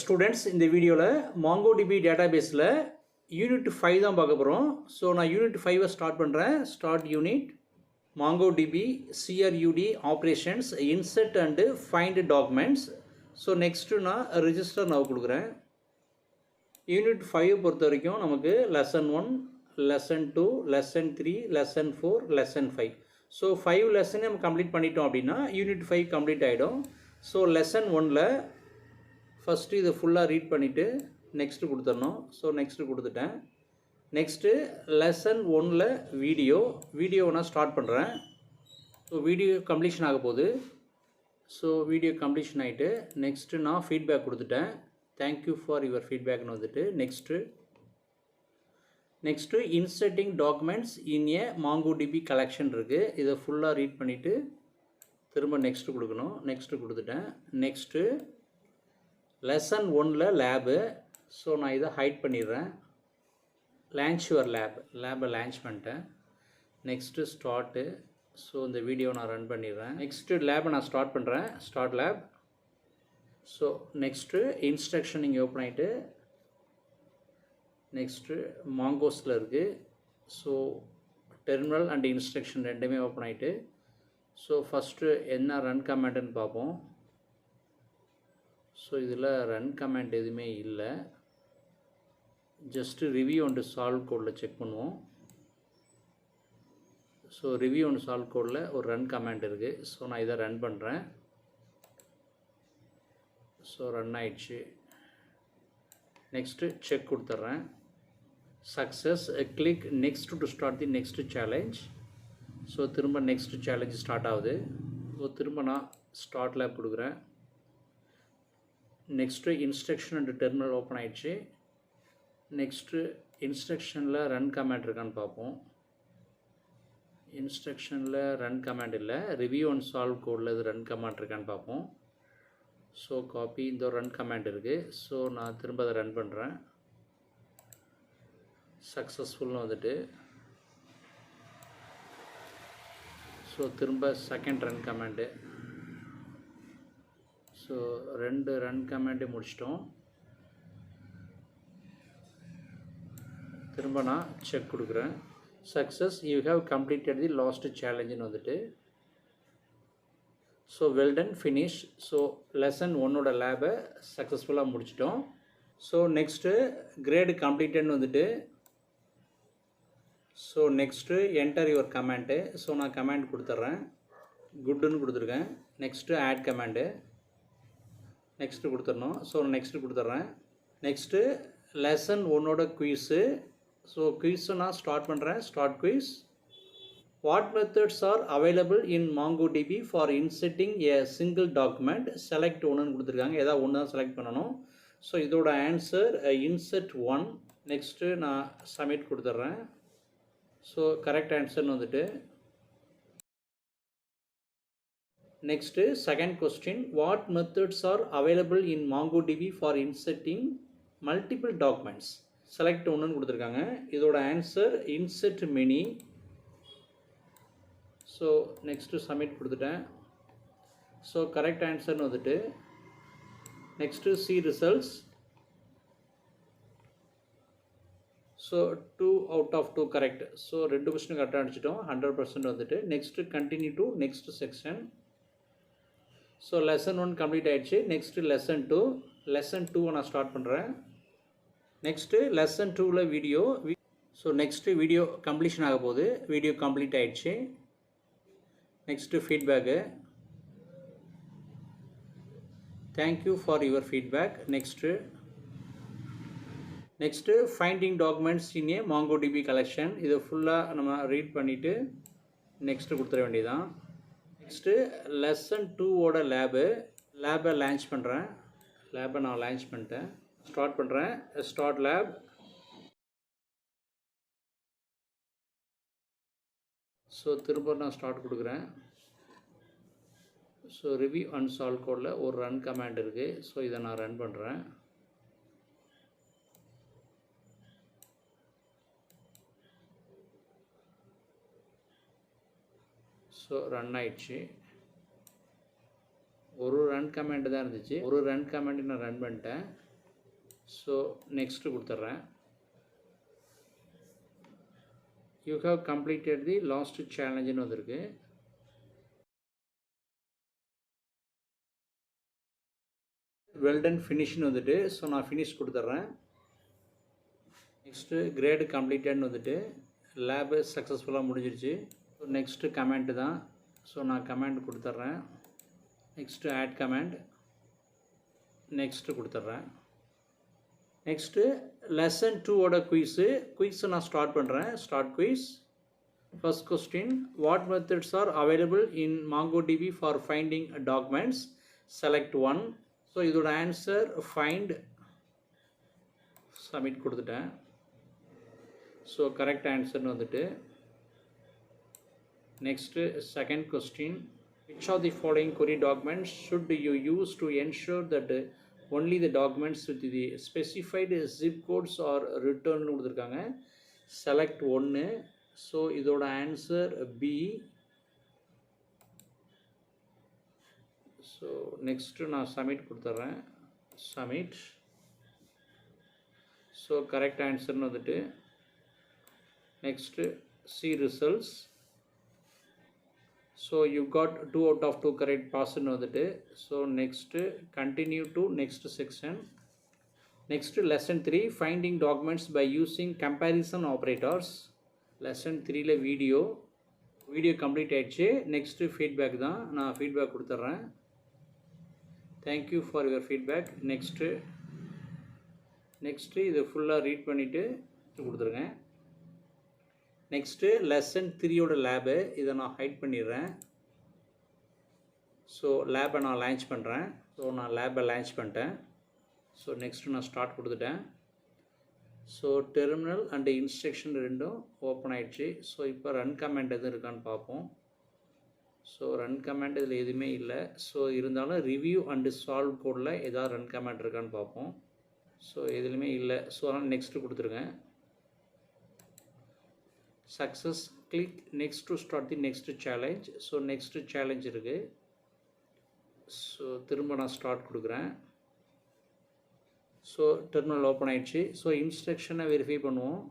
Students இந்த வீடியோவில் MongoDB டேட்டாபேஸில் யூனிட் 5 தான் பார்க்க போகிறோம். ஸோ நான் யூனிட் 5 ஸ்டார்ட் பண்ணுறேன். Start unit MongoDB CRUD operations insert and find documents. So next நான் ரிஜிஸ்டர் நான் கொடுக்குறேன். யூனிட் 5 பொறுத்த வரைக்கும் நமக்கு lesson 1, lesson 2, lesson 3, lesson 4, lesson 5. So 5 lesson நம்ம கம்ப்ளீட் பண்ணிட்டோம் அப்படின்னா யூனிட் 5 கம்ப்ளீட் ஆகிடும். ஸோ லெசன் 1ல் ஃபஸ்ட்டு இதை ஃபுல்லாக ரீட் பண்ணிவிட்டு நெக்ஸ்ட்டு கொடுத்துடணும். ஸோ நெக்ஸ்ட்டு கொடுத்துட்டேன். நெக்ஸ்ட்டு லெசன் 1ல் வீடியோவை நான் ஸ்டார்ட் பண்ணுறேன். ஸோ வீடியோ கம்ப்ளீஷன் ஆக போகுது. ஸோ வீடியோ கம்ப்ளீஷன் ஆகிட்டு நெக்ஸ்ட்டு நான் ஃபீட்பேக் கொடுத்துட்டேன். தேங்க்யூ ஃபார் யுவர் ஃபீட்பேக்னு வந்துட்டு next inserting documents in a MongoDB collection இருக்குது. இதை ஃபுல்லாக ரீட் பண்ணிவிட்டு திரும்ப நெக்ஸ்ட்டு கொடுக்கணும். நெக்ஸ்ட்டு கொடுத்துட்டேன். நெக்ஸ்ட்டு லெசன் 1ல் லேபு. ஸோ நான் இதை ஹைட் பண்ணிடுறேன். லான்ச் யுவர் லேபை லான்ச் பண்ணிட்டேன். Next start. ஸோ இந்த வீடியோ நான் ரன் பண்ணிடுறேன். நெக்ஸ்ட்டு லேபை நான் ஸ்டார்ட் பண்ணுறேன். Start lab. So next instruction இங்கே ஓப்பன் ஆகிட்டு நெக்ஸ்ட்டு மாங்கோஸில் இருக்குது. ஸோ டெர்மினல் அண்ட் இன்ஸ்ட்ரக்ஷன் ரெண்டுமே ஓப்பன் ஆகிட்டு ஸோ ஃபஸ்ட்டு என்ன ரன் கமாண்டுன்னு பார்ப்போம். ஸோ இதில் ரன் கமாண்ட் எதுவுமே இல்லை. ஜஸ்ட்டு ரிவ்யூ அண்டு சால்வ் கோடில் செக் பண்ணுவோம். ஸோ ரிவ்யூ அண்டு சால்வ் கோடில் ஒரு ரன் கமாண்ட் இருக்குது. ஸோ நான் இதை ரன் பண்ணுறேன். ஸோ ரன் ஆயிடுச்சு. நெக்ஸ்ட்டு செக் கொடுத்துட்றேன். Success. Click next to start the next challenge. So திரும்ப நெக்ஸ்ட் சேலஞ்ச் ஸ்டார்ட் ஆகுது. ஸோ திரும்ப நான் ஸ்டார்ட் லேப் கொடுக்குறேன். Next instruction and terminal open ஆகிடுச்சு. நெக்ஸ்ட்டு இன்ஸ்ட்ரக்ஷனில் ரன் கமாண்ட் இருக்கான்னு பார்ப்போம். இன்ஸ்ட்ரக்ஷனில் ரன் கமாண்ட் இல்லை. ரிவ்யூ அண்ட் சால்வ் கோடில் இது ரன் கமாண்ட் இருக்கான்னு பார்ப்போம். ஸோ காப்பி இந்த ரன் கமாண்ட் இருக்குது. ஸோ நான் திரும்ப அதை ரன் பண்ணுறேன். சக்ஸஸ்ஃபுல்னு வந்துட்டு ஸோ திரும்ப second run command. So 2 run கமாண்டே முடிச்சிட்டோம். திரும்ப நான் செக் கொடுக்குறேன். Success, you have completed the last சேலஞ்சுன்னு வந்துட்டு so well done, finish. So lesson 1ஓட லேபை சக்ஸஸ்ஃபுல்லாக முடிச்சிட்டோம். ஸோ நெக்ஸ்ட்டு கிரேடு கம்ப்ளீட்டட்னு வந்துட்டு so next enter your command. So நான் கமாண்ட் கொடுத்துட்றேன். குட்டுன்னு கொடுத்துருக்கேன். Next add command. நெக்ஸ்ட்டு கொடுத்துடணும். ஸோ நெக்ஸ்ட்டு கொடுத்துட்றேன். நெக்ஸ்ட்டு லெசன் 1ஓட குயிஸு. ஸோ குயிஸை நான் ஸ்டார்ட் பண்ணுறேன். Start quiz. What methods are available in MongoDB for inserting a single document? Select ஒன்றுன்னு கொடுத்துருக்காங்க. ஏதாவது ஒன்று தான் செலக்ட் பண்ணணும். ஸோ இதோட ஆன்சர் இன்செர்ட் 1. நெக்ஸ்ட்டு நான் சப்மிட் கொடுத்துட்றேன். ஸோ கரெக்ட் ஆன்சர்னு வந்துட்டு next second question, what methods are available in MongoDB for inserting multiple documents? Select ஒன்றுன்னு கொடுத்துருக்காங்க. இதோட answer insert many. So next submit கொடுத்துட்டேன். ஸோ கரெக்ட் ஆன்சர்னு வந்துட்டு next see results. So 2 out of 2 correct. So 2 question கரெக்டாக அடிச்சிட்டோம். 100% வந்துட்டு next continue to next section. So lesson 1 complete ஆகிடுச்சு. Next lesson 2. லெசன் 2 நான் ஸ்டார்ட் பண்ணுறேன். நெக்ஸ்ட்டு லெசன் 2ல் video. So next video completion ஆக போகுது. வீடியோ கம்ப்ளீட் ஆகிடுச்சு. Next feedback. Thank you for your feedback. Next finding documents in a MongoDB collection. இதை ஃபுல்லாக நம்ம ரீட் பண்ணிவிட்டு நெக்ஸ்ட்டு கொடுத்துட வேண்டியதான். நெக்ஸ்ட்டு லெசன் 2ஓட லேபை லான்ச் பண்ணுறேன். லேபை நான் லான்ச் பண்ணிட்டேன். ஸ்டார்ட் பண்ணுறேன். Start lab. ஸோ திரும்ப நான் ஸ்டார்ட் கொடுக்குறேன். ஸோ ரிவ்யூ அண்ட் சால்வ் கோடில் ஒரு ரன் கமாண்ட் இருக்குது. ஸோ இதை நான் ரன் பண்ணுறேன். ஸோ ரன் ஆயிடுச்சு. ஒரு ரன் கமெண்ட் தான் இருந்துச்சு. ஒரு ரன் கமெண்ட் நான் ரன் பண்ணிட்டேன். ஸோ நெக்ஸ்ட்டு கொடுத்துட்றேன். You have completed the last சேலஞ்சுன்னு வந்திருக்கு. வெல்டன் ஃபினிஷ்னு வந்துட்டு ஸோ நான் ஃபினிஷ் கொடுத்துட்றேன். நெக்ஸ்ட்டு கிரேடு கம்ப்ளீட்டட்னு வந்துட்டு லேபு சக்ஸஸ்ஃபுல்லாக முடிஞ்சிருச்சு. ஸோ நெக்ஸ்ட்டு கமெண்ட்டு தான். ஸோ நான் கமெண்ட் கொடுத்துட்றேன். நெக்ஸ்ட்டு ஆட் கமெண்ட் நெக்ஸ்ட்டு கொடுத்துட்றேன். நெக்ஸ்ட்டு லெசன் 2ஓட குயிஸு நான் ஸ்டார்ட் பண்ணுறேன். Start quiz. First question, what methods are available in MongoDB for finding documents? Select 1. So இதோட ஆன்சர் ஃபைண்ட். சப்மிட் கொடுத்துட்டேன். So correct ஆன்சர்னு வந்துட்டு. Next second question, which of the following query documents should you use to ensure that only the documents with the specified zip codes are returned கொடுத்துருக்காங்க. Select 1. So இதோட answer B. So next நான் submit கொடுத்துட்றேன். Submit. So correct ஆன்சர்னு வந்துட்டு. Next see results. So you got 2 out of 2 correct பாஸ்ன்னு வந்துட்டு. So next continue to next section. Next lesson 3, finding documents by using comparison operators. Lesson 3ல video complete ஆகிடுச்சு. Next feedback தான். நான் feedback கொடுத்துட்றேன். Thank you for your feedback. Next இது ஃபுல்லாக read பண்ணிவிட்டு கொடுத்துருங்க. நெக்ஸ்ட்டு லெசன் 3ஓட லேபு இதை நான் ஹைட் பண்ணிடுறேன். ஸோ லேபை நான் லான்ச் பண்ணுறேன். ஸோ நான் லேபை லான்ச் பண்ணிட்டேன். ஸோ நெக்ஸ்ட்டு நான் ஸ்டார்ட் கொடுத்துட்டேன். ஸோ டெர்மினல் அண்டு இன்ஸ்ட்ரக்ஷன் ரெண்டும் ஓப்பன் ஆகிடுச்சு. ஸோ இப்போ ரன் கமெண்ட் எதுவும் இருக்கான்னு பார்ப்போம். ஸோ ரன் கமெண்ட் இதில் எதுவுமே இல்லை. ஸோ இருந்தாலும் ரிவ்யூ அண்டு சால்வ் கோடில் ஏதாவது ரன் கமெண்ட் இருக்கான்னு பார்ப்போம். ஸோ எதுலையுமே இல்லை. ஸோ அதனால் நெக்ஸ்ட்டு கொடுத்துருங்க. Success. Click next to start the next challenge. So next challenge இருக்குது. ஸோ திரும்ப நான் ஸ்டார்ட் கொடுக்குறேன். ஸோ டெர்மினல் ஓப்பன் ஆகிடுச்சு. ஸோ இன்ஸ்ட்ரக்ஷனை வெரிஃபை பண்ணுவோம்.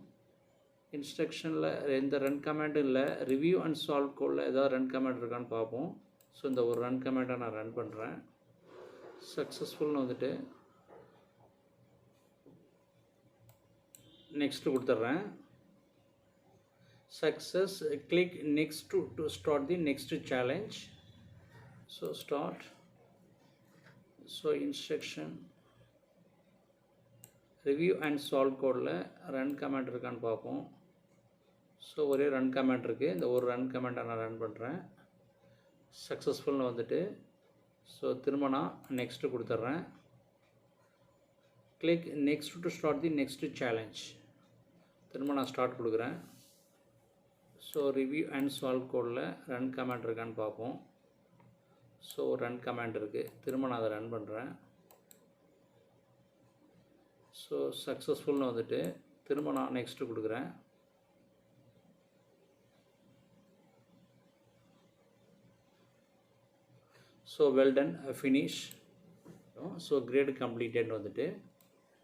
இன்ஸ்ட்ரக்ஷனில் எந்த ரன் கமெண்ட்டும் இல்லை. ரிவ்யூ அண்ட் சால்வ் கோடில் ஏதாவது ரன் கமெண்ட் இருக்கான்னு பார்ப்போம். ஸோ இந்த ஒரு ரன் கமெண்ட்டை நான் ரன் பண்ணுறேன். சக்ஸஸ்ஃபுல்னு வந்துட்டு நெக்ஸ்ட்டு கொடுத்துட்றேன். Success. Click next to start the next challenge. So start. So instruction review and solve கோடில் ரன் கமெண்ட் இருக்கான்னு பார்ப்போம். ஸோ ஒரே ரன் கமெண்ட் இருக்குது. இந்த ஒரு ரன் கமெண்ட்டை நான் ரன் பண்ணுறேன். சக்ஸஸ்ஃபுல்னு வந்துட்டு. ஸோ திரும்ப நான் நெக்ஸ்ட்டு கொடுத்துட்றேன். Click next to start the next challenge. திரும்ப நான் ஸ்டார்ட் கொடுக்குறேன். ஸோ ரிவ்யூ அண்ட் சால்வ் கோடில் ரன் கமெண்ட் இருக்கான்னு பார்ப்போம். ஸோ ரன் கமெண்ட் இருக்குது. திரும்ப நான் அதை ரன் பண்ணுறேன். ஸோ சக்ஸஸ்ஃபுல்னு வந்துட்டு திரும்ப நான் நெக்ஸ்ட்டு கொடுக்குறேன். So well done, finish. So great கம்ப்ளீட்டட்னு வந்துட்டு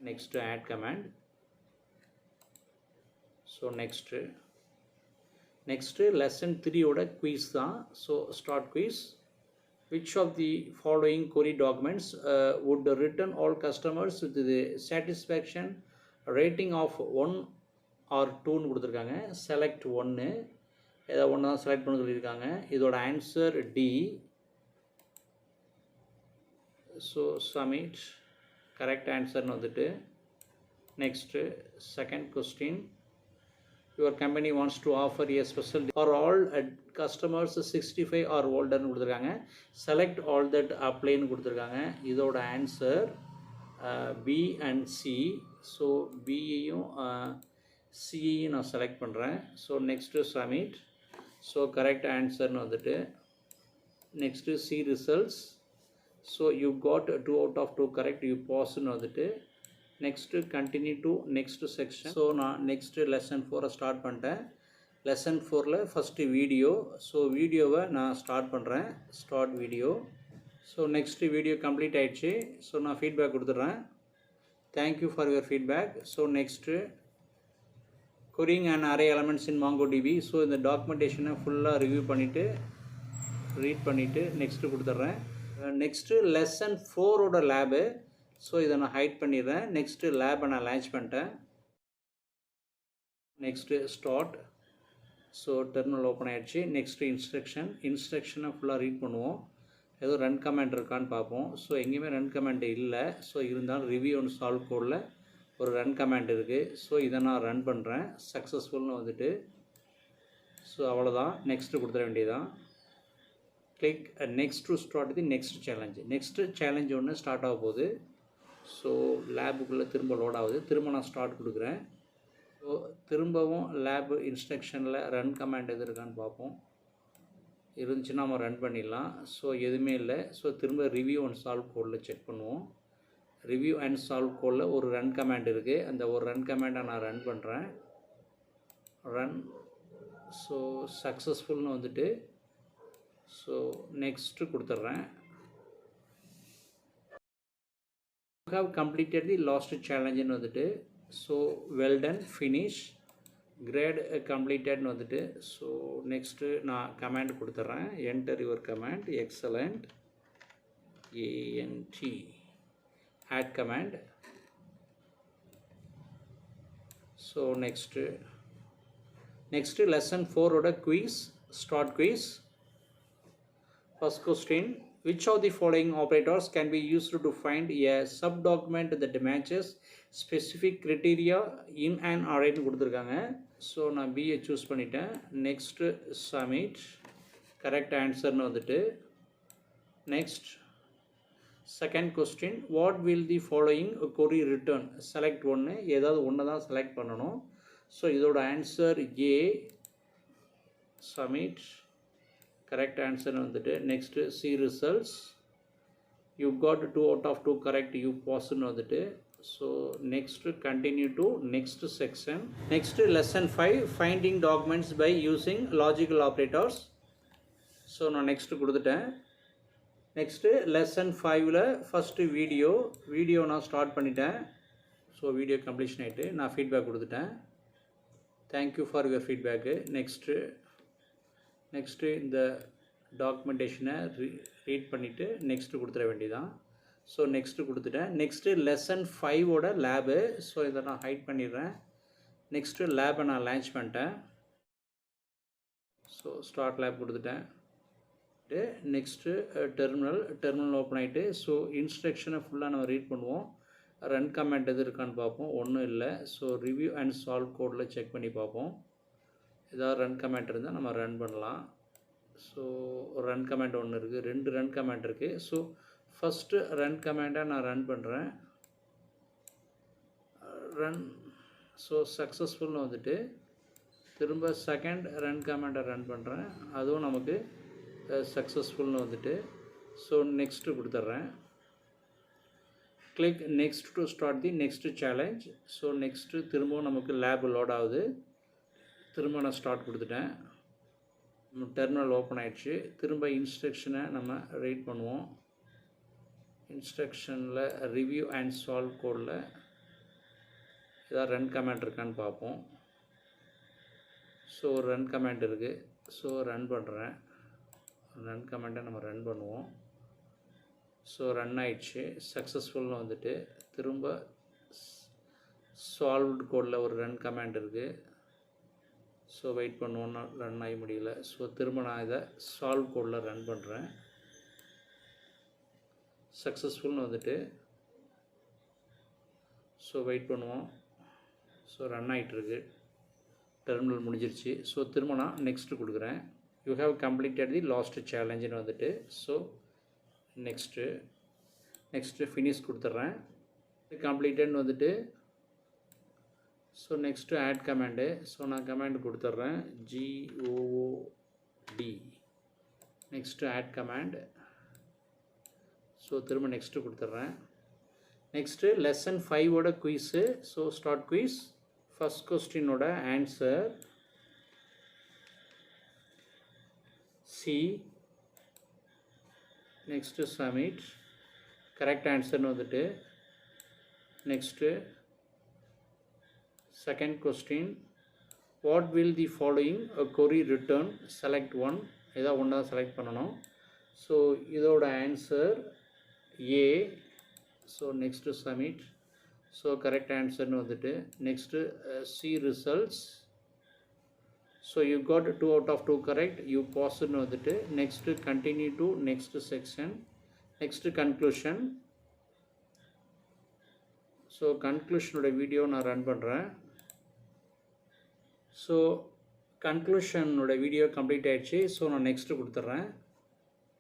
next add command. So next lesson 3ஓட குயிஸ் தான். So start quiz. Which of the following query documents would return all customers with the satisfaction rating of 1 or 2ன்னு கொடுத்துருக்காங்க. Select 1. ஏதாவது ஒன்று தான் select பண்ண சொல்லியிருக்காங்க. இதோட answer D. So submit. Correct ஆன்சர்னு வந்துட்டு. Next second question, your company wants to offer a special for all customers 65 or older ன்னு கொடுத்துருக்காங்க. செலக்ட் ஆல் தட் அப்ளைன்னு கொடுத்துருக்காங்க. இதோட answer B and C. So பியையும் சியையும் நான் செலக்ட் பண்ணுறேன். So next submit. So correct ஆன்சர்னு வந்துட்டு next see results. So you got 2 out of 2 correct. You பாஸ்ன்னு வந்துட்டு next continue to next section. So நான் நெக்ஸ்ட்டு லெசன் 4 ஸ்டார்ட் பண்ணிட்டேன். லெசன் 4ல் ஃபஸ்ட்டு வீடியோ. ஸோ வீடியோவை நான் ஸ்டார்ட் பண்ணுறேன். Start video. So next video complete ஆகிடுச்சு. ஸோ நான் ஃபீட்பேக் கொடுத்துட்றேன். Thank you for your feedback. So next, querying and array elements in MongoDB. So இந்த டாக்குமெண்டேஷனை ஃபுல்லாக ரிவ்யூ பண்ணிவிட்டு ரீட் பண்ணிவிட்டு நெக்ஸ்ட்டு கொடுத்துட்றேன். நெக்ஸ்ட்டு லெசன் 4ஓட லேபு. ஸோ இதை நான் ஹைட் பண்ணிடுறேன். நெக்ஸ்ட்டு லேபை நான் லான்ச் பண்ணிட்டேன். Next start. So terminal open ஆகிடுச்சு. நெக்ஸ்ட்டு இன்ஸ்ட்ரக்ஷனை ஃபுல்லாக ரீட் பண்ணுவோம். ஏதோ ரன் கமெண்ட் இருக்கான்னு பார்ப்போம். ஸோ எங்கேயுமே ரன் கமெண்ட் இல்லை. ஸோ இருந்தாலும் ரிவ்யூ அண்ட் சால்வ் கோடில் ஒரு ரன் கமெண்ட் இருக்குது. ஸோ இதை நான் ரன் பண்ணுறேன். சக்ஸஸ்ஃபுல்னு வந்துட்டு ஸோ அவ்வளோதான். நெக்ஸ்ட்டு கொடுத்துட வேண்டியதான். Click next to start the next challenge. Next challenge ஒன்று ஸ்டார்ட் ஆக போகுது. ஸோ லேபுக்குள்ளே திரும்ப லோட் ஆகுது. திரும்ப நான் ஸ்டார்ட் கொடுக்குறேன். ஸோ திரும்பவும் லேபு இன்ஸ்ட்ரக்ஷனில் ரன் கமெண்ட் எது இருக்கான்னு பார்ப்போம். இருந்துச்சுன்னா நம்ம ரன் பண்ணிடலாம். ஸோ எதுவுமே இல்லை. ஸோ திரும்ப ரிவ்யூ அண்ட் சால்வ் கோடில் செக் பண்ணுவோம். ரிவ்யூ அண்ட் சால்வ் கோடில் ஒரு ரன் கமெண்ட் இருக்குது. அந்த ஒரு ரன் கமெண்ட்டை நான் ரன் பண்ணுறேன். ரன். ஸோ சக்ஸஸ்ஃபுல்னு வந்துட்டு ஸோ நெக்ஸ்ட்டு கொடுத்துட்றேன். You have completed the last சேலஞ்சுன்னு வந்துட்டு so well done finish great கம்ப்ளீட்டட்னு வந்துட்டு ஸோ நெக்ஸ்ட்டு நான் கமெண்ட் கொடுத்துட்றேன். Enter your comment excellent AND add command. So next lesson 4 oda quiz, start quiz. First question, which of the following operators can be used to find a subdocument that matches specific criteria in an array னு கொடுத்துருக்காங்க. So நான் B A choose பண்ணிட்டேன். Next submit. Correct ஆன்சர்னு வந்துட்டு next second question, what will the following query return. Select ஒன்று, ஏதாவது ஒன்று தான் செலக்ட் பண்ணணும். ஸோ இதோட ஆன்சர் ஏ. சப்மிட். கரெக்ட் ஆன்சர்னு வந்துட்டு next see results. You got 2 out of 2 correct, you பாஸ்ன்னு வந்துட்டு so next continue to next section. Next lesson 5 finding documents by using logical operators. So நான் நெக்ஸ்ட்டு கொடுத்துட்டேன். Next lesson 5ல் first video நான் start பண்ணிட்டேன். So video completion ஆகிட்டு நான் feedback கொடுத்துட்டேன். Thank you for your feedback. Next இந்த டாக்குமெண்டேஷனை ரீட் பண்ணிவிட்டு நெக்ஸ்ட்டு கொடுத்துட வேண்டியதான். ஸோ நெக்ஸ்ட்டு கொடுத்துட்டேன். நெக்ஸ்ட்டு லெசன் 5ஓட லேபு. ஸோ இதை நான் ஹைட் பண்ணிடுறேன். நெக்ஸ்ட்டு லேபை நான் லான்ச் பண்ணிட்டேன். ஸோ ஸ்டார்ட் லேப் கொடுத்துட்டேன். நெக்ஸ்ட்டு டெர்மினல் ஓப்பன் ஆகிட்டு ஸோ இன்ஸ்ட்ரக்ஷனை ஃபுல்லாக நம்ம ரீட் பண்ணுவோம். ரன் கமெண்ட் எது இருக்கான்னு பார்ப்போம். ஒன்றும் இல்லை. ஸோ ரிவ்யூ அண்ட் சால்வ் கோடில் செக் பண்ணி பார்ப்போம். ஏதாவது ரன் கமெண்ட் இருந்தால் நம்ம ரன் பண்ணலாம். ஸோ ரன் கமெண்ட் ஒன்று இருக்குது, 2 ரன் கமெண்ட் இருக்குது. ஸோ ஃபஸ்ட்டு ரன் கமெண்ட்டாக நான் ரன் பண்ணுறேன். ரன். ஸோ சக்ஸஸ்ஃபுல்னு வந்துட்டு திரும்ப செகண்ட் ரன் கமெண்ட்டை ரன் பண்ணுறேன். அதுவும் நமக்கு சக்ஸஸ்ஃபுல்னு வந்துட்டு ஸோ நெக்ஸ்ட்டு கொடுத்துட்றேன். Click next to start the next challenge. So next திரும்பவும் நமக்கு லேப் லோட் ஆகுது. திரும்ப நான் ஸ்டார்ட் கொடுத்துட்டேன். டெர்மினல் ஓப்பன் ஆகிடுச்சு. திரும்ப இன்ஸ்ட்ரக்ஷனை நம்ம ரீட் பண்ணுவோம். இன்ஸ்ட்ரக்ஷனில் ரிவ்யூ அண்ட் சால்வ் கோடில் ஏதாவது ரன் கமெண்ட் இருக்கான்னு பார்ப்போம். ஸோ ரன் கமெண்ட் இருக்குது. ஸோ ரன் பண்ணுறேன். ரன் கமெண்ட்டை நம்ம ரன் பண்ணுவோம். ஸோ ரன் ஆயிடுச்சு. சக்ஸஸ்ஃபுல்னு வந்துட்டு திரும்ப சால்வ்டு கோடில் ஒரு ரன் கமெண்ட் இருக்குது. ஸோ வெயிட் பண்ணுவோன்னு ரன் ஆகி முடியல. ஸோ திரும்ப நான் இதை சால்வ் கோடில் ரன் பண்ணுறேன். சக்ஸஸ்ஃபுல்னு வந்துட்டு ஸோ வெயிட் பண்ணுவோம். ஸோ ரன் ஆகிட்டுருக்கு. டெர்மினல் முடிஞ்சிருச்சு. ஸோ திரும்ப நான் நெக்ஸ்ட்டு கொடுக்குறேன். You have completed the last சேலஞ்சுன்னு வந்துட்டு ஸோ நெக்ஸ்ட்டு ஃபினிஷ் கொடுத்துட்றேன். கம்ப்ளீட்டட்னு வந்துட்டு so next add command. So நான் கமாண்ட் கொடுத்துட்றேன் GOOD. Next add command. So திரும்ப நெக்ஸ்ட்டு கொடுத்துட்றேன். நெக்ஸ்ட்டு லெசன் 5ஓட quiz. So start quiz. First கொஸ்டினோட answer C. Next submit. Correct ஆன்சர்னு வந்துட்டு Next, second question, what will the following a query return? Select one. இதை ஒன்றா select பண்ணணும். So இதோட answer A. So next submit. So correct ஆன்சர்னு வந்துட்டு next see results. So you got 2 out of 2 correct. You பாஸ்ன்னு வந்துட்டு next continue to next section. Next conclusion. So கன்க்ளூஷனோட video நான் ரன் பண்ணுறேன். ஸோ கன்க்ளூஷனோட வீடியோ கம்ப்ளீட் ஆகிடுச்சு. ஸோ நான் நெக்ஸ்ட்டு கொடுத்துட்றேன்.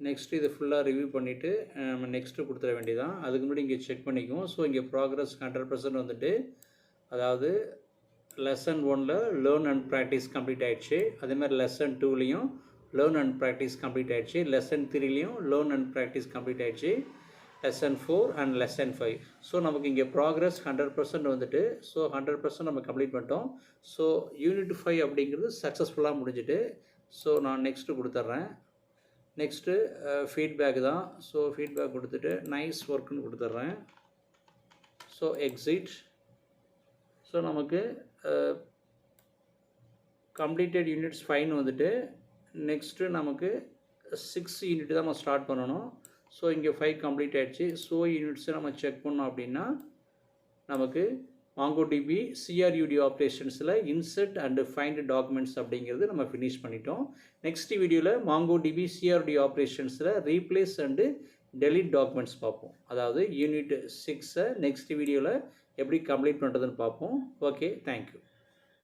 நெக்ஸ்ட்டு இது ஃபுல்லாக ரிவ்யூ பண்ணிவிட்டு நம்ம நெக்ஸ்ட்டு கொடுத்துட வேண்டியதான். அதுக்கு முன்னாடி இங்கே செக் பண்ணிக்குவோம். ஸோ இங்கே ப்ராக்ரஸ் 100% வந்துட்டு, அதாவது லெசன் 1ல் லேர்ன் அண்ட் ப்ராக்டிஸ் கம்ப்ளீட் ஆகிடுச்சு. அதேமாதிரி லெசன் 2லேயும் லேர்ன் அண்ட் ப்ராக்டிஸ் கம்ப்ளீட் ஆகிடுச்சு. லெசன் 3லேயும் லேர்ன் அண்ட் ப்ராக்டிஸ் கம்ப்ளீட் ஆகிடுச்சு. Lesson 4 and lesson 5. ஸோ நமக்கு இங்கே ப்ராக்ரஸ் 100% வந்துட்டு, ஸோ 100% நம்ம கம்ப்ளீட் பண்ணிட்டோம். ஸோ யூனிட் 5 அப்படிங்கிறது சக்ஸஸ்ஃபுல்லாக முடிஞ்சுட்டு. ஸோ நான் நெக்ஸ்ட்டு கொடுத்துட்றேன். நெக்ஸ்ட்டு ஃபீட்பேக் தான். ஸோ ஃபீட்பேக் கொடுத்துட்டு நைஸ் ஒர்க்குன்னு கொடுத்துட்றேன். So exit. ஸோ நமக்கு கம்ப்ளீட்டட் யூனிட்ஸ் 5 வந்துட்டு, நெக்ஸ்ட்டு நமக்கு 6 யூனிட் தான் நம்ம ஸ்டார்ட் பண்ணணும். ஸோ இங்கே 5 கம்ப்ளீட் ஆகிடுச்சு. ஸோ யூனிட்ஸை நம்ம செக் பண்ணோம் அப்படின்னா நமக்கு MongoDB CRUD ஆப்ரேஷன்ஸில் இன்சர்ட் அண்டு ஃபைண்ட் டாக்குமெண்ட்ஸ் அப்படிங்கிறது நம்ம ஃபினிஷ் பண்ணிட்டோம். நெக்ஸ்ட் வீடியோவில் MongoDB CRUD ஆப்ரேஷன்ஸில் ரீப்ளேஸ் அண்டு டெலிட் டாக்குமெண்ட்ஸ் பார்ப்போம். அதாவது யூனிட் 6 நெக்ஸ்ட் வீடியோவில் எப்படி கம்ப்ளீட் பண்ணுறதுன்னு பார்ப்போம். Okay, thank you.